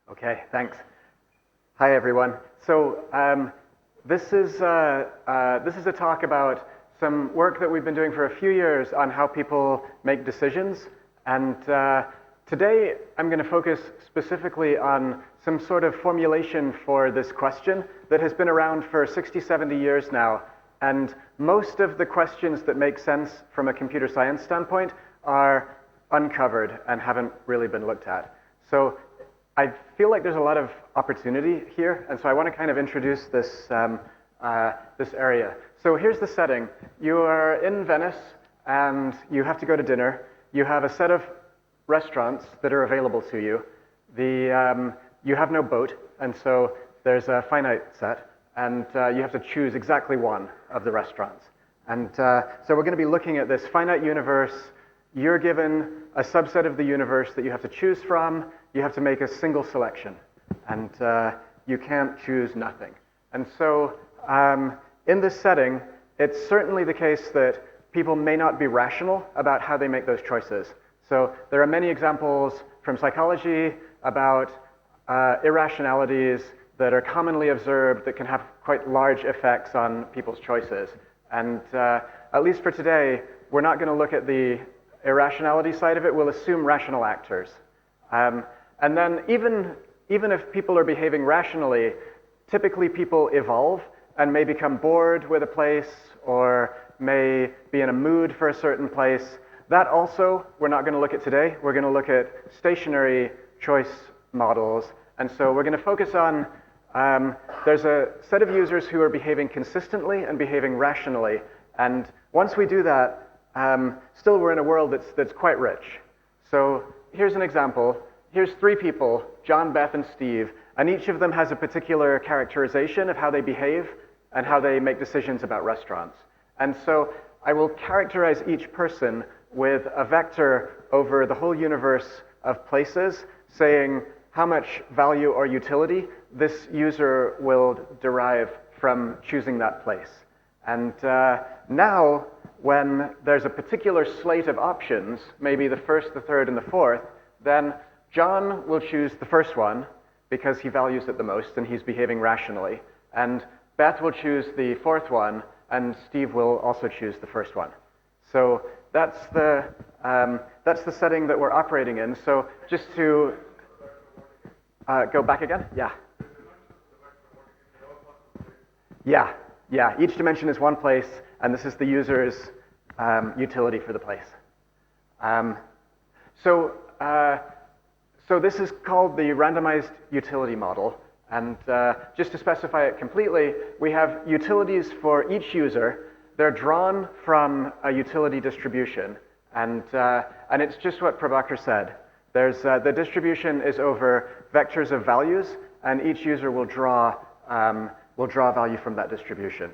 Okay, thanks. Hi, everyone. So this is a talk about some work that we've been doing for a few years on how people make decisions. And today, I'm going to focus specifically on some sort of formulation for this question that has been around for 60, 70 years now. And most of the questions that make sense from a computer science standpoint are uncovered and haven't really been looked at. So I feel like there's a lot of opportunity here, and so I want to kind of introduce this, this area. So here's the setting. You are in Venice, and you have to go to dinner. You have a set of restaurants that are available to you. You have no boat, and so there's a finite set, and you have to choose exactly one of the restaurants. And so we're going to be looking at this finite universe. You're given a subset of the universe that you have to choose from. You have to make a single selection, and you can't choose nothing. And so in this setting, it's certainly the case that people may not be rational about how they make those choices. So there are many examples from psychology about irrationalities that are commonly observed that can have quite large effects on people's choices. And at least for today, we're not going to look at the irrationality side of it. We'll assume rational actors. And then even if people are behaving rationally, typically people evolve and may become bored with a place or may be in a mood for a certain place. That also, we're not going to look at today. We're going to look at stationary choice models. And so we're going to focus on, there's a set of users who are behaving consistently and behaving rationally. And once we do that, still we're in a world that's quite rich. So here's an example. Here's three people, John, Beth, and Steve, and each of them has a particular characterization of how they behave and how they make decisions about restaurants. And so I will characterize each person with a vector over the whole universe of places, saying how much value or utility this user will derive from choosing that place. And now, when there's a particular slate of options, maybe the first, the third, and the fourth, then John will choose the first one because he values it the most and he's behaving rationally. And Beth will choose the fourth one, and Steve will also choose the first one. So that's the setting that we're operating in. So just to go back again? Yeah. Yeah. Each dimension is one place, and this is the user's utility for the place. So this is called the randomized utility model. And just to specify it completely, we have utilities for each user. They're drawn from a utility distribution. And it's just what Prabhakar said. There's, the distribution is over vectors of values, and each user will draw value from that distribution.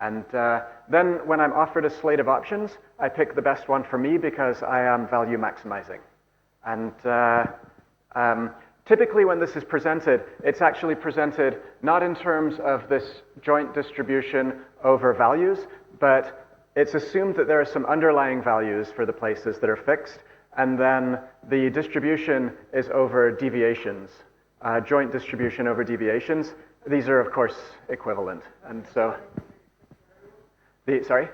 And then when I'm offered a slate of options, I pick the best one for me because I am value maximizing. And typically when this is presented, it's actually presented not in terms of this joint distribution over values, but it's assumed that there are some underlying values for the places that are fixed, and then the distribution is over deviations, joint distribution over deviations. These are, of course, equivalent. And so, sorry?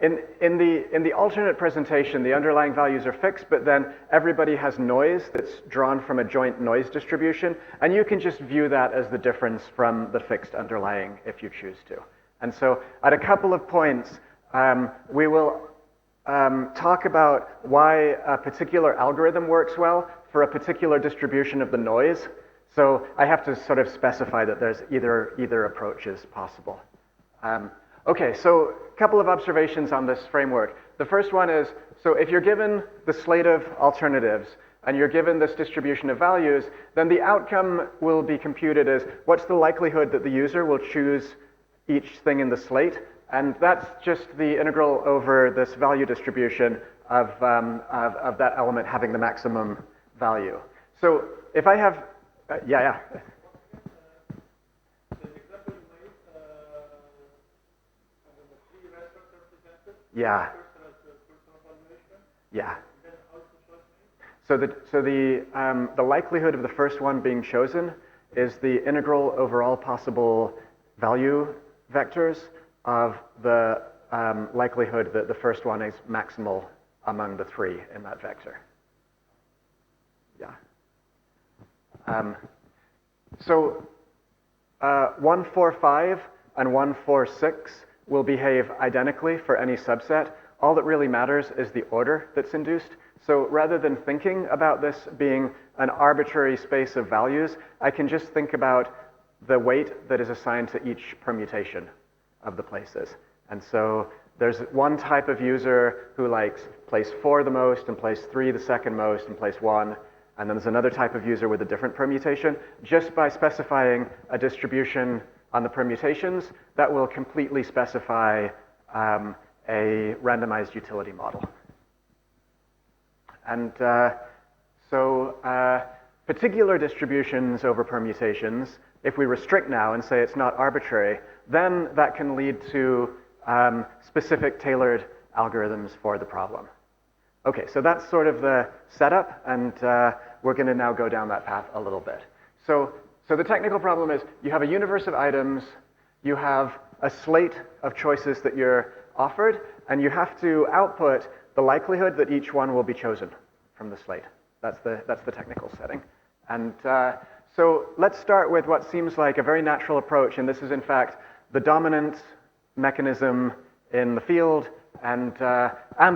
In the alternate presentation, the underlying values are fixed, but then everybody has noise that's drawn from a joint noise distribution, and you can just view that as the difference from the fixed underlying if you choose to. And so at a couple of points, we will talk about why a particular algorithm works well for a particular distribution of the noise. So I have to sort of specify that there's either approach is possible. Okay, so a couple of observations on this framework. The first one is, so if you're given the slate of alternatives and you're given this distribution of values, then the outcome will be computed as what's the likelihood that the user will choose each thing in the slate, and that's just the integral over this value distribution of that element having the maximum value. So if I have, yeah. Yeah. the likelihood of the first one being chosen is the integral over all possible value vectors of the likelihood that the first one is maximal among the three in that vector. Yeah. 145 and 146 will behave identically for any subset. All that really matters is the order that's induced. So rather than thinking about this being an arbitrary space of values, I can just think about the weight that is assigned to each permutation of the places. And so there's one type of user who likes place 4 the most and place 3 the second most and place 1. And then there's another type of user with a different permutation. Just by specifying a distribution on the permutations, that will completely specify a randomized utility model. And particular distributions over permutations, if we restrict now and say it's not arbitrary, then that can lead to specific tailored algorithms for the problem. Okay, so that's sort of the setup, and we're going to now go down that path a little bit. So the technical problem is you have a universe of items, you have a slate of choices that you're offered, and you have to output the likelihood that each one will be chosen from the slate. That's the technical setting. And so let's start with what seems like a very natural approach, and this is in fact the dominant mechanism in the field, and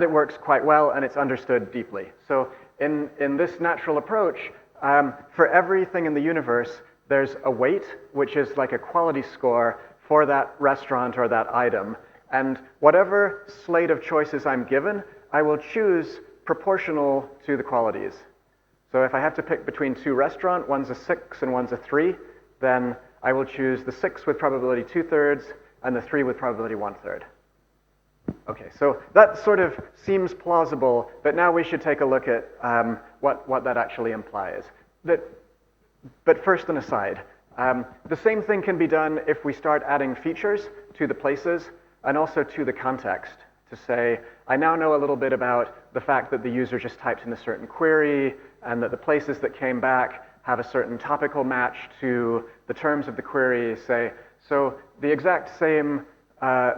it works quite well, and it's understood deeply. So in this natural approach, for everything in the universe, there's a weight, which is like a quality score for that restaurant or that item. And whatever slate of choices I'm given, I will choose proportional to the qualities. So if I have to pick between two restaurants, one's a 6 and one's a 3, then I will choose the 6 with probability 2/3 and the 3 with probability 1/3. Okay, so that sort of seems plausible, but now we should take a look at what that actually implies. But first an aside. The same thing can be done if we start adding features to the places and also to the context to say, I now know a little bit about the fact that the user just typed in a certain query and that the places that came back have a certain topical match to the terms of the query, say. So the exact same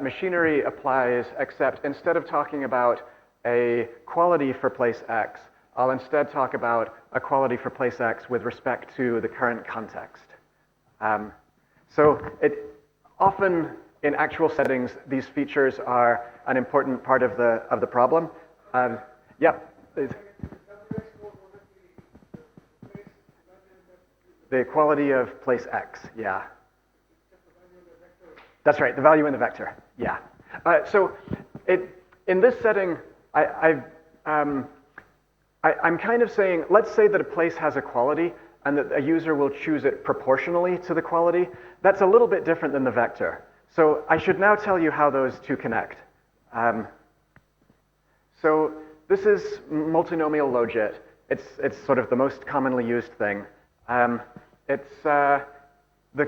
machinery applies, except instead of talking about a quality for place X, I'll instead talk about a quality for place X with respect to the current context. So often in actual settings, these features are an important part of the problem. Yep. The quality of place X, yeah. That's right, the value in the vector, yeah. So in this setting, I'm kind of saying, let's say that a place has a quality and that a user will choose it proportionally to the quality. That's a little bit different than the vector. So I should now tell you how those two connect. So this is multinomial Logit. It's sort of the most commonly used thing. The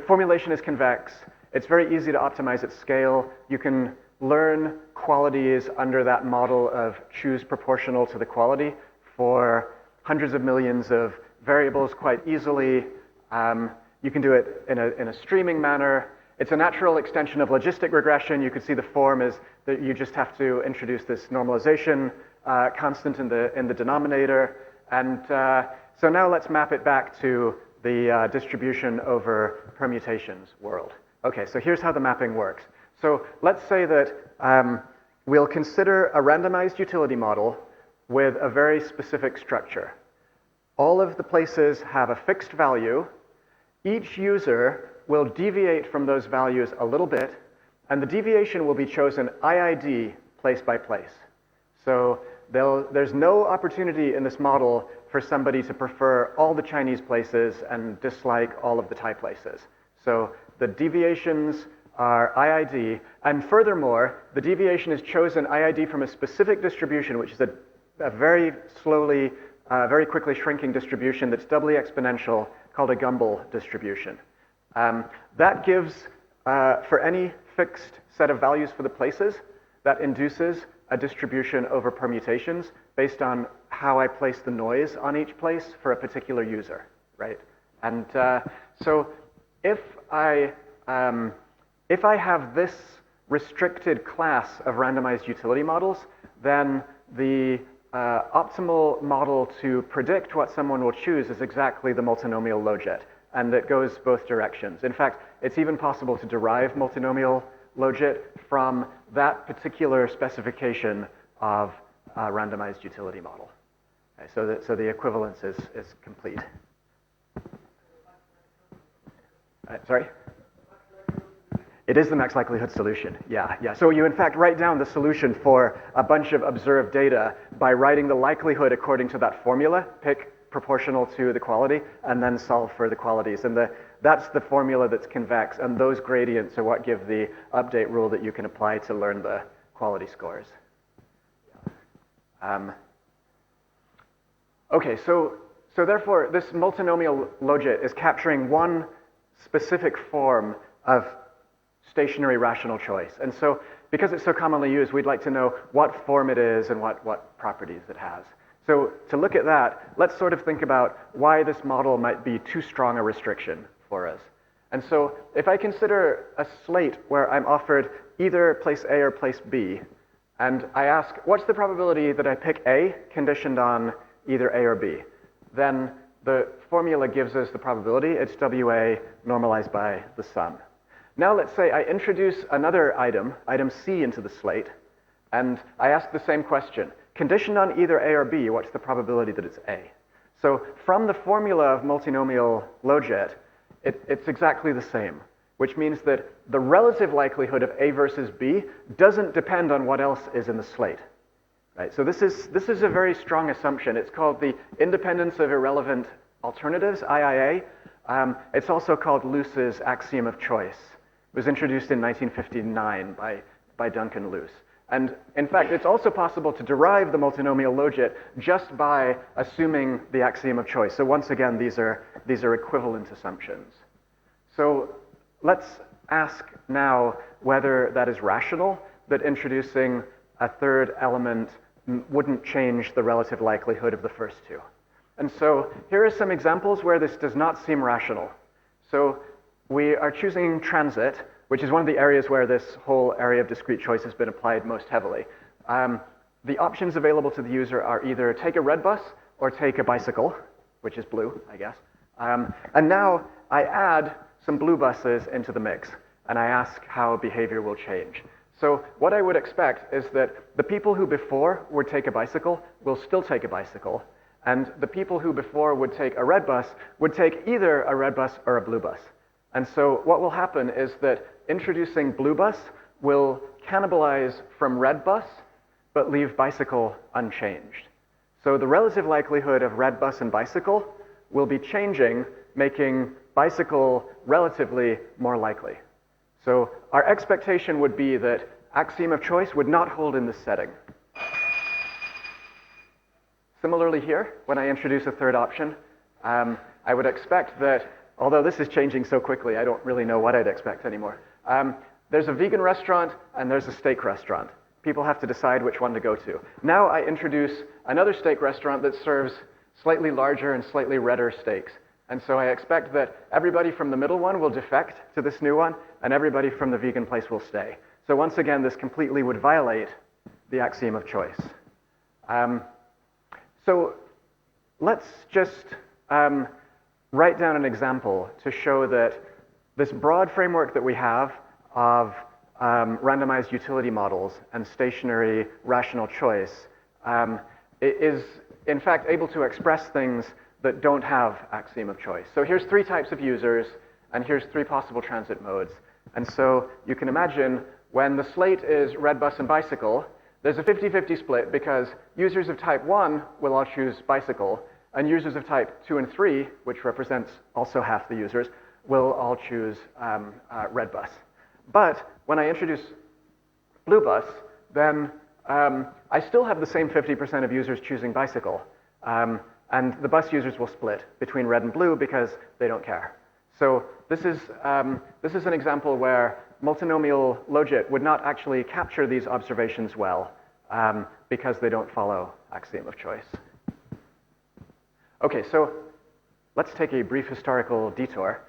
formulation is convex. It's very easy to optimize at scale. You can learn qualities under that model of choose proportional to the quality for hundreds of millions of variables quite easily. You can do it in a streaming manner. It's a natural extension of logistic regression. You could see the form is that you just have to introduce this normalization constant in the denominator. And so now let's map it back to the distribution over permutations world. Okay, so here's how the mapping works. So let's say that we'll consider a randomized utility model with a very specific structure. All of the places have a fixed value. Each user will deviate from those values a little bit, and the deviation will be chosen IID place by place. So there's no opportunity in this model for somebody to prefer all the Chinese places and dislike all of the Thai places. So the deviations are IID, and furthermore, the deviation is chosen IID from a specific distribution, which is a very slowly, very quickly shrinking distribution that's doubly exponential, called a Gumbel distribution. That gives, for any fixed set of values for the places, that induces a distribution over permutations based on how I place the noise on each place for a particular user, right? And so if I have this restricted class of randomized utility models, then the optimal model to predict what someone will choose is exactly the multinomial logit, and it goes both directions. In fact, it's even possible to derive multinomial logit from that particular specification of a randomized utility model. Okay, so the equivalence is complete. Sorry? It is the max likelihood solution, yeah. So you in fact write down the solution for a bunch of observed data by writing the likelihood according to that formula, pick proportional to the quality, and then solve for the qualities. And that's the formula that's convex, and those gradients are what give the update rule that you can apply to learn the quality scores. Okay, so therefore this multinomial logit is capturing one specific form of stationary rational choice. And so because it's so commonly used, we'd like to know what form it is and what properties it has. So to look at that, let's sort of think about why this model might be too strong a restriction for us. And so if I consider a slate where I'm offered either place A or place B, and I ask, what's the probability that I pick A conditioned on either A or B? Then the formula gives us the probability. It's WA normalized by the sum. Now let's say I introduce another item C, into the slate, and I ask the same question. Conditioned on either A or B, what's the probability that it's A? So from the formula of multinomial logit, it's exactly the same, which means that the relative likelihood of A versus B doesn't depend on what else is in the slate. Right? So this is a very strong assumption. It's called the independence of irrelevant alternatives, IIA. It's also called Luce's axiom of choice. It was introduced in 1959 by Duncan Luce. And in fact, it's also possible to derive the multinomial logit just by assuming the axiom of choice. So once again, these are equivalent assumptions. So let's ask now whether that is rational, that introducing a third element wouldn't change the relative likelihood of the first two. And so here are some examples where this does not seem rational. So we are choosing transit, which is one of the areas where this whole area of discrete choice has been applied most heavily. The options available to the user are either take a red bus or take a bicycle, which is blue, I guess. And now I add some blue buses into the mix, and I ask how behavior will change. So what I would expect is that the people who before would take a bicycle will still take a bicycle, and the people who before would take a red bus would take either a red bus or a blue bus. And so what will happen is that introducing blue bus will cannibalize from red bus, but leave bicycle unchanged. So the relative likelihood of red bus and bicycle will be changing, making bicycle relatively more likely. So our expectation would be that axiom of choice would not hold in this setting. Similarly here, when I introduce a third option, I would expect that, although this is changing so quickly, I don't really know what I'd expect anymore. There's a vegan restaurant and there's a steak restaurant. People have to decide which one to go to. Now I introduce another steak restaurant that serves slightly larger and slightly redder steaks. And so I expect that everybody from the middle one will defect to this new one, and everybody from the vegan place will stay. So once again, this completely would violate the axiom of choice. So let's just write down an example to show that this broad framework that we have of randomized utility models and stationary rational choice is in fact able to express things that don't have axiom of choice. So here's three types of users, and here's three possible transit modes. And so you can imagine when the slate is red bus and bicycle, there's a 50-50 split because users of type 1 will all choose bicycle, and users of type 2 and 3, which represents also half the users, will all choose red bus. But when I introduce blue bus, then I still have the same 50% of users choosing bicycle. And the bus users will split between red and blue because they don't care. So this is an example where multinomial logit would not actually capture these observations well because they don't follow axiom of choice. Okay, so let's take a brief historical detour.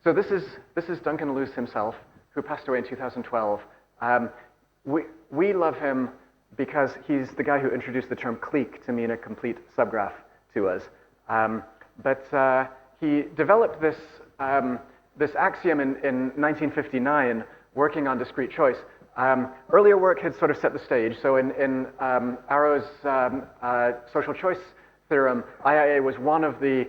So this is Duncan Luce himself, who passed away in 2012. We love him because he's the guy who introduced the term clique to mean a complete subgraph to us. But he developed this axiom in 1959, working on discrete choice. Earlier work had sort of set the stage. So in Arrow's social choice theorem, IIA was one of the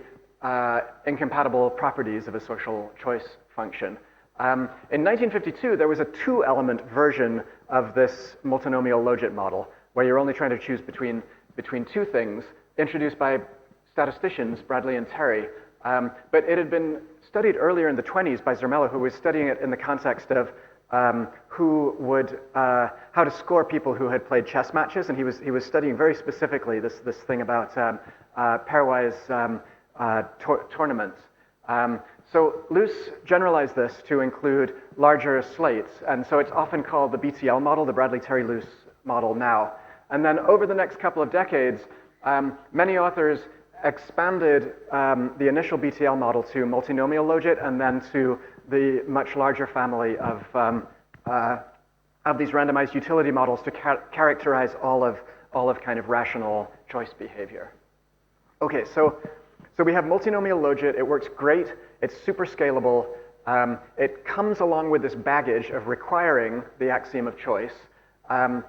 incompatible properties of a social choice function. In 1952, there was a two-element version of this multinomial logit model, where you're only trying to choose between two things, introduced by statisticians, Bradley and Terry. But it had been studied earlier in the 20s by Zermelo, who was studying it in the context of how to score people who had played chess matches, and he was studying very specifically this thing about pairwise tournaments. So Luce generalized this to include larger slates, and so it's often called the BTL model, the Bradley-Terry-Luce model now. And then over the next couple of decades, many authors expanded the initial BTL model to multinomial logit, and then to the much larger family of these randomized utility models to characterize all of kind of rational choice behavior. Okay, so we have multinomial logit. It works great. It's super scalable. It comes along with this baggage of requiring the axiom of choice. And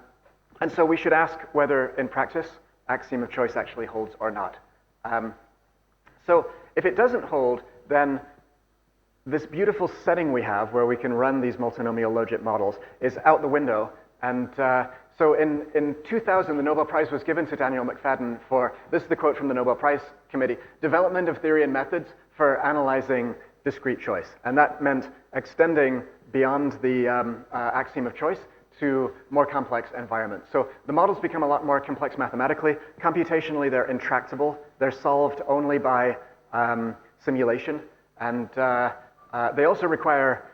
so we should ask whether, in practice, axiom of choice actually holds or not. So if it doesn't hold, then this beautiful setting we have where we can run these multinomial logit models is out the window. And so in 2000, the Nobel Prize was given to Daniel McFadden for, this is the quote from the Nobel Prize Committee, development of theory and methods for analyzing discrete choice. And that meant extending beyond the axiom of choice to more complex environments. So the models become a lot more complex mathematically. Computationally, they're intractable. They're solved only by simulation. And they also require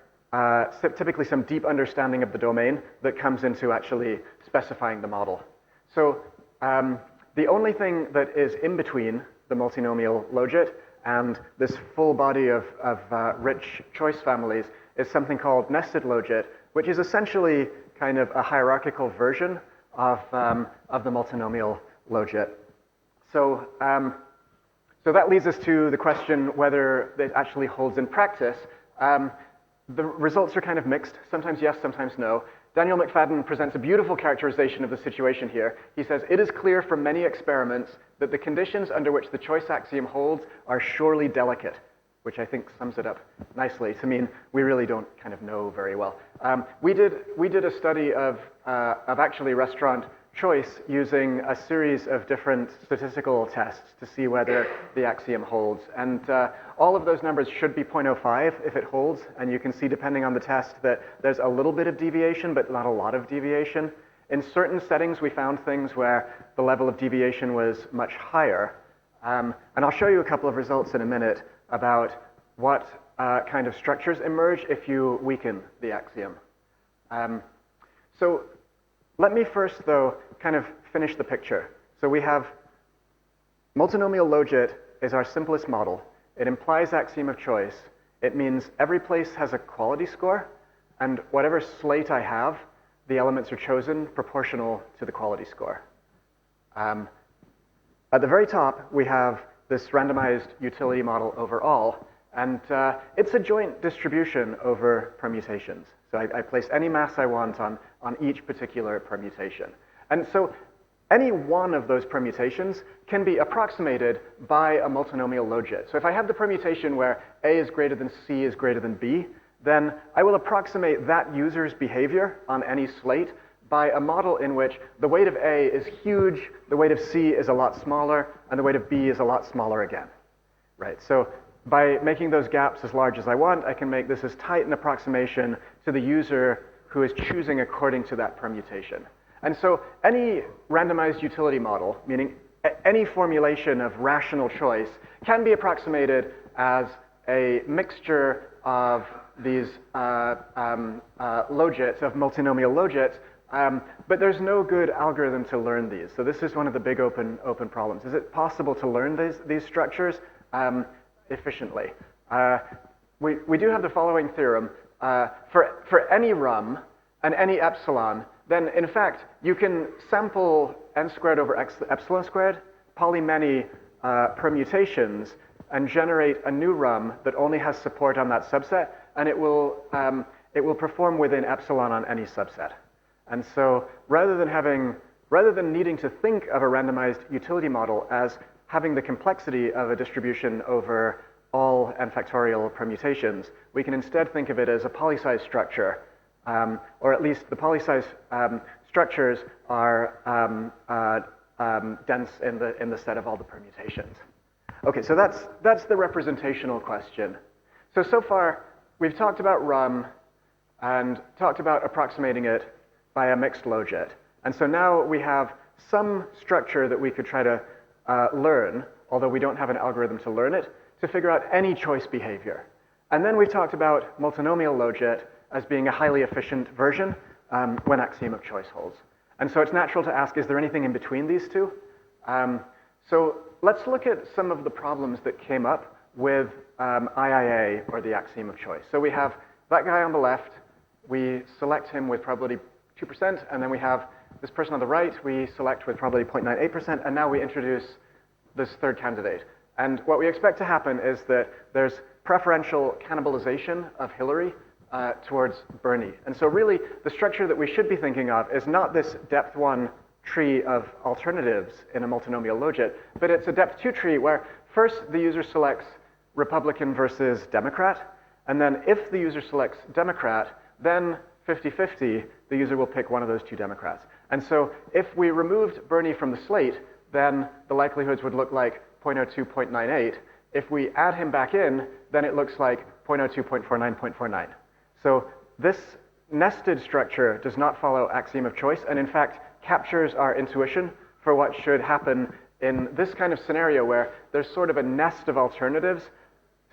typically some deep understanding of the domain that comes into actually specifying the model. So the only thing that is in between the multinomial logit and this full body of rich choice families is something called nested logit, which is essentially kind of a hierarchical version of the multinomial logit. So, so that leads us to the question whether it actually holds in practice. The results are kind of mixed, sometimes yes, sometimes no. Daniel McFadden presents a beautiful characterization of the situation here. He says, it is clear from many experiments that the conditions under which the choice axiom holds are surely delicate, which I think sums it up nicely to mean we really don't kind of know very well. We did a study of actually restaurant choice using a series of different statistical tests to see whether the axiom holds. And all of those numbers should be 0.05 if it holds. And you can see, depending on the test, that there's a little bit of deviation, but not a lot of deviation. In certain settings, we found things where the level of deviation was much higher. And I'll show you a couple of results in a minute about what kind of structures emerge if you weaken the axiom. So let me first, though, kind of finish the picture. So we have multinomial logit is our simplest model. It implies axiom of choice. It means every place has a quality score, and whatever slate I have, the elements are chosen proportional to the quality score. At the very top, we have this randomized utility model overall, and it's a joint distribution over permutations. So I place any mass I want on each particular permutation. And so any one of those permutations can be approximated by a multinomial logit. So if I have the permutation where A is greater than C is greater than B, then I will approximate that user's behavior on any slate by a model in which the weight of A is huge, the weight of C is a lot smaller, and the weight of B is a lot smaller again. Right? So by making those gaps as large as I want, I can make this as tight an approximation to the user who is choosing according to that permutation. And so any randomized utility model, meaning any formulation of rational choice, can be approximated as a mixture of these logits, of multinomial logits, But there's no good algorithm to learn these. So this is one of the big open problems. Is it possible to learn these structures efficiently? We do have the following theorem. For any rum and any epsilon, then in fact, you can sample n squared over epsilon squared, poly many permutations, and generate a new rum that only has support on that subset, and it will perform within epsilon on any subset. And so rather than needing to think of a randomized utility model as having the complexity of a distribution over all n factorial permutations, we can instead think of it as a polysize structure, or at least the polysize structures are dense in the set of all the permutations. Okay, so that's the representational question. So far, we've talked about rum and talked about approximating it by a mixed logit. And so now we have some structure that we could try to learn, although we don't have an algorithm to learn it, to figure out any choice behavior. And then we've talked about multinomial logit as being a highly efficient version when axiom of choice holds. And so it's natural to ask, is there anything in between these two? So let's look at some of the problems that came up with IIA, or the axiom of choice. So we have that guy on the left, we select him with probability 2%, and then we have this person on the right, we select with probability 0.98%, and now we introduce this third candidate. And what we expect to happen is that there's preferential cannibalization of Hillary towards Bernie. And so really, the structure that we should be thinking of is not this depth 1 tree of alternatives in a multinomial logit, but it's a depth 2 tree where first the user selects Republican versus Democrat, and then if the user selects Democrat, then 50-50, the user will pick one of those two Democrats. And so if we removed Bernie from the slate, then the likelihoods would look like 0.02, 0.98. If we add him back in, then it looks like 0.02, 0.49, 0.49. So this nested structure does not follow axiom of choice, and in fact captures our intuition for what should happen in this kind of scenario where there's sort of a nest of alternatives.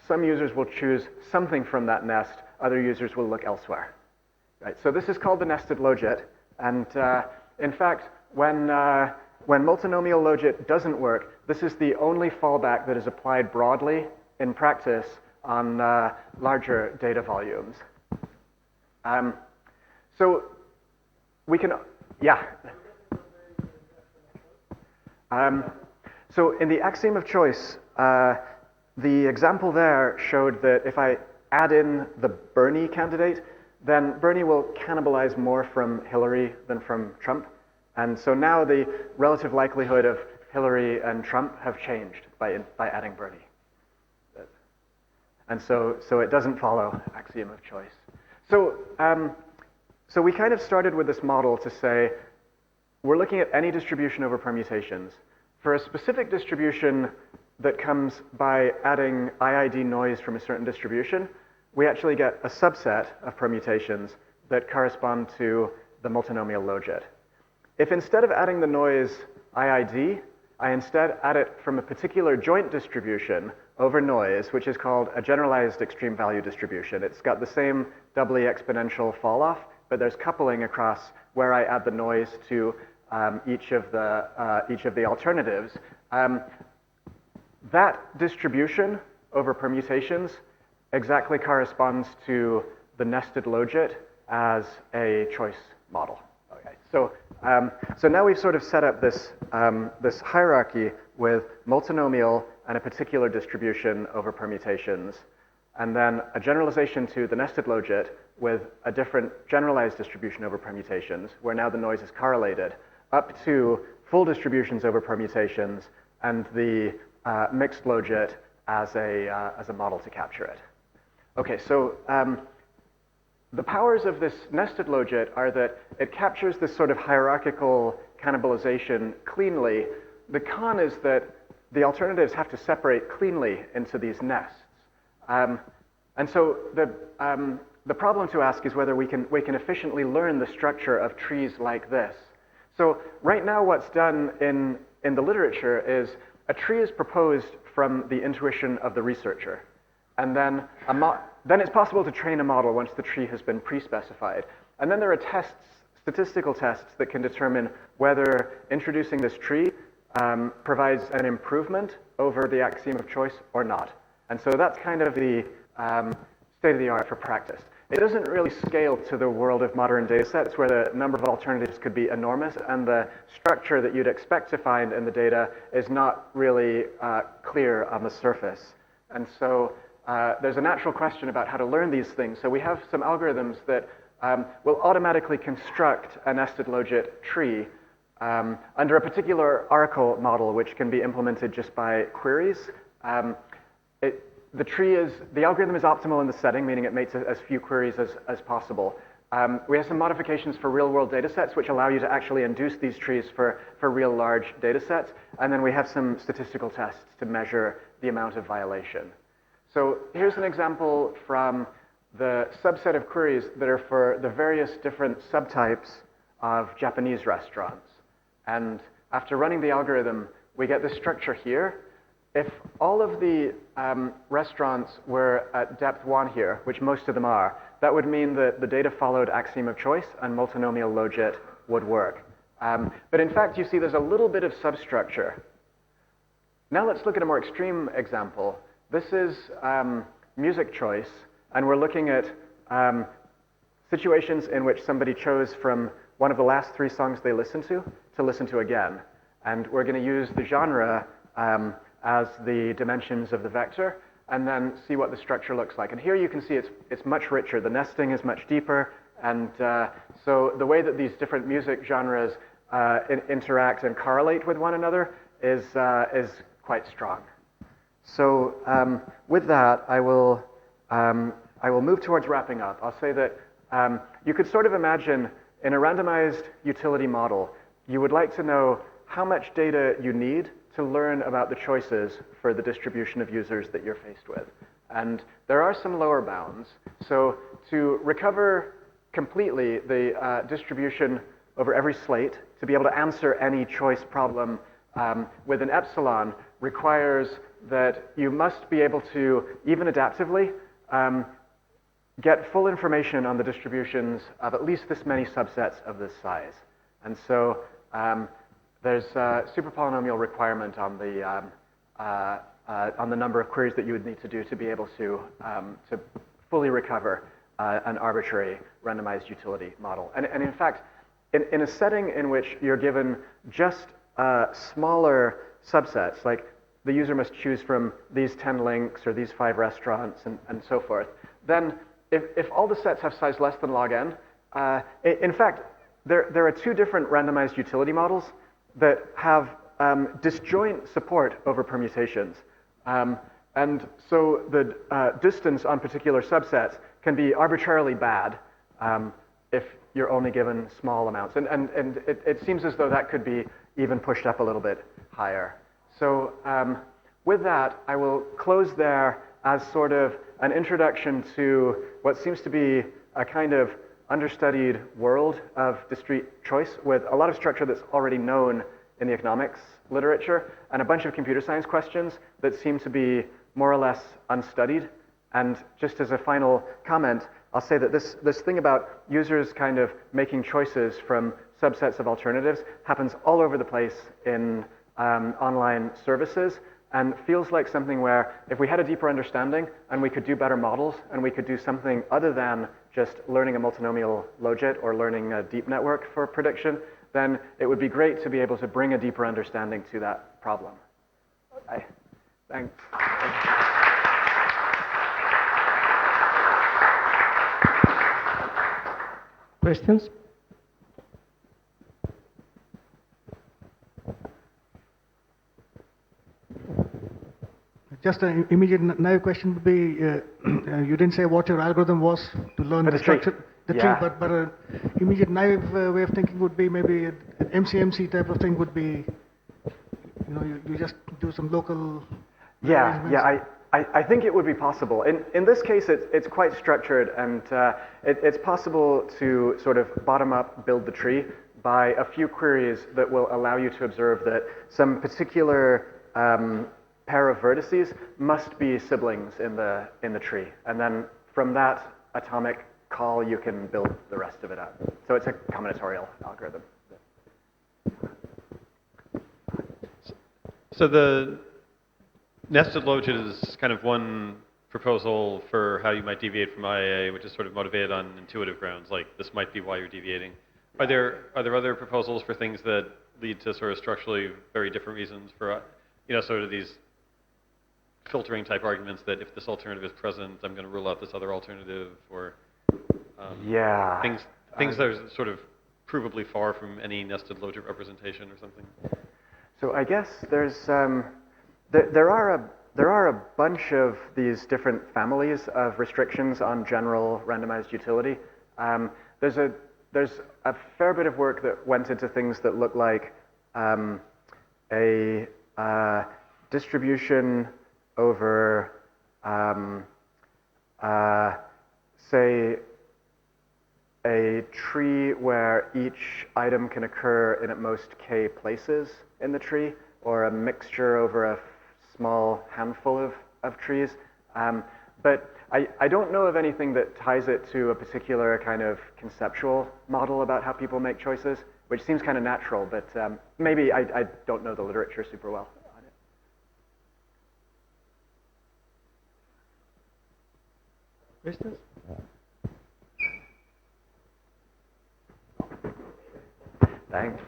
Some users will choose something from that nest, other users will look elsewhere. Right, so this is called the nested logit, and in fact, when multinomial logit doesn't work, this is the only fallback that is applied broadly in practice on larger data volumes. So we can, yeah. So in the axiom of choice, the example there showed that if I add in the Bernie candidate, then Bernie will cannibalize more from Hillary than from Trump. And so now the relative likelihood of Hillary and Trump have changed by adding Bernie. And so it doesn't follow axiom of choice. So we kind of started with this model to say, we're looking at any distribution over permutations. For a specific distribution that comes by adding IID noise from a certain distribution, we actually get a subset of permutations that correspond to the multinomial logit. If instead of adding the noise IID, I instead add it from a particular joint distribution over noise, which is called a generalized extreme value distribution. It's got the same doubly exponential fall off, but there's coupling across where I add the noise to each of the alternatives. That distribution over permutations exactly corresponds to the nested logit as a choice model. Okay, so now we've sort of set up this hierarchy with multinomial and a particular distribution over permutations, and then a generalization to the nested logit with a different generalized distribution over permutations, where now the noise is correlated, up to full distributions over permutations and the mixed logit as a model to capture it. Okay, so the powers of this nested logit are that it captures this sort of hierarchical cannibalization cleanly. The con is that the alternatives have to separate cleanly into these nests. And so the problem to ask is whether we can efficiently learn the structure of trees like this. So right now what's done in the literature is a tree is proposed from the intuition of the researcher. And then it's possible to train a model once the tree has been pre-specified. And then there are tests statistical tests that can determine whether introducing this tree provides an improvement over the axiom of choice or not. And so that's kind of the state of the art for practice. It doesn't really scale to the world of modern data sets where the number of alternatives could be enormous and the structure that you'd expect to find in the data is not really clear on the surface. And so there's a natural question about how to learn these things. So we have some algorithms that will automatically construct a nested Logit tree under a particular oracle model, which can be implemented just by queries. The algorithm is optimal in the setting, meaning it makes as few queries as possible. We have some modifications for real-world data sets, which allow you to actually induce these trees for real large data sets. And then we have some statistical tests to measure the amount of violation. So here's an example from the subset of queries that are for the various different subtypes of Japanese restaurants. And after running the algorithm, we get this structure here. If all of the restaurants were at depth 1 here, which most of them are, that would mean that the data followed axiom of choice and multinomial Logit would work. But in fact, you see there's a little bit of substructure. Now let's look at a more extreme example. This is music choice, and we're looking at situations in which somebody chose from one of the last 3 songs they listened to listen to again. And we're going to use the genre as the dimensions of the vector, and then see what the structure looks like. And here you can see it's much richer. The nesting is much deeper, and so the way that these different music genres interact and correlate with one another is quite strong. So with that, I will move towards wrapping up. I'll say that you could sort of imagine in a randomized utility model, you would like to know how much data you need to learn about the choices for the distribution of users that you're faced with. And there are some lower bounds. So to recover completely the distribution over every slate, to be able to answer any choice problem with an epsilon requires that you must be able to, even adaptively, get full information on the distributions of at least this many subsets of this size. And so there's a super polynomial requirement on the number of queries that you would need to do to be able to fully recover an arbitrary randomized utility model. And in fact, in a setting in which you're given just smaller subsets, like the user must choose from these 10 links or these 5 restaurants and so forth, then if all the sets have size less than log n, in fact, there are 2 different randomized utility models that have disjoint support over permutations. And so the distance on particular subsets can be arbitrarily bad if you're only given small amounts. And it seems as though that could be even pushed up a little bit higher. So with that, I will close there as sort of an introduction to what seems to be a kind of understudied world of discrete choice with a lot of structure that's already known in the economics literature and a bunch of computer science questions that seem to be more or less unstudied. And just as a final comment, I'll say that this thing about users kind of making choices from subsets of alternatives happens all over the place in online services and feels like something where if we had a deeper understanding and we could do better models and we could do something other than just learning a multinomial Logit or learning a deep network for prediction, then it would be great to be able to bring a deeper understanding to that problem. Thanks. Questions? Just an immediate naive question would be, you didn't say what your algorithm was to learn the structure, the tree, but an immediate naive way of thinking would be maybe an MCMC type of thing would be, you just do some local I think it would be possible. In this case, it's quite structured, and it's possible to sort of bottom-up build the tree by a few queries that will allow you to observe that some particular pair of vertices must be siblings in the tree. And then from that atomic call, you can build the rest of it up. So it's a combinatorial algorithm. So the nested logit is kind of one proposal for how you might deviate from IIA, which is sort of motivated on intuitive grounds, like this might be why you're deviating. Are there other proposals for things that lead to sort of structurally very different reasons for, sort of these filtering type arguments that if this alternative is present, I'm going to rule out this other alternative, or things that are sort of provably far from any nested logit representation or something? So I guess there are a bunch of these different families of restrictions on general randomized utility. There's a fair bit of work that went into things that look like a distribution over, say, a tree where each item can occur in at most k places in the tree, or a mixture over a small handful of trees. But I don't know of anything that ties it to a particular kind of conceptual model about how people make choices, which seems kind of natural, but maybe I don't know the literature super well on it. Thanks.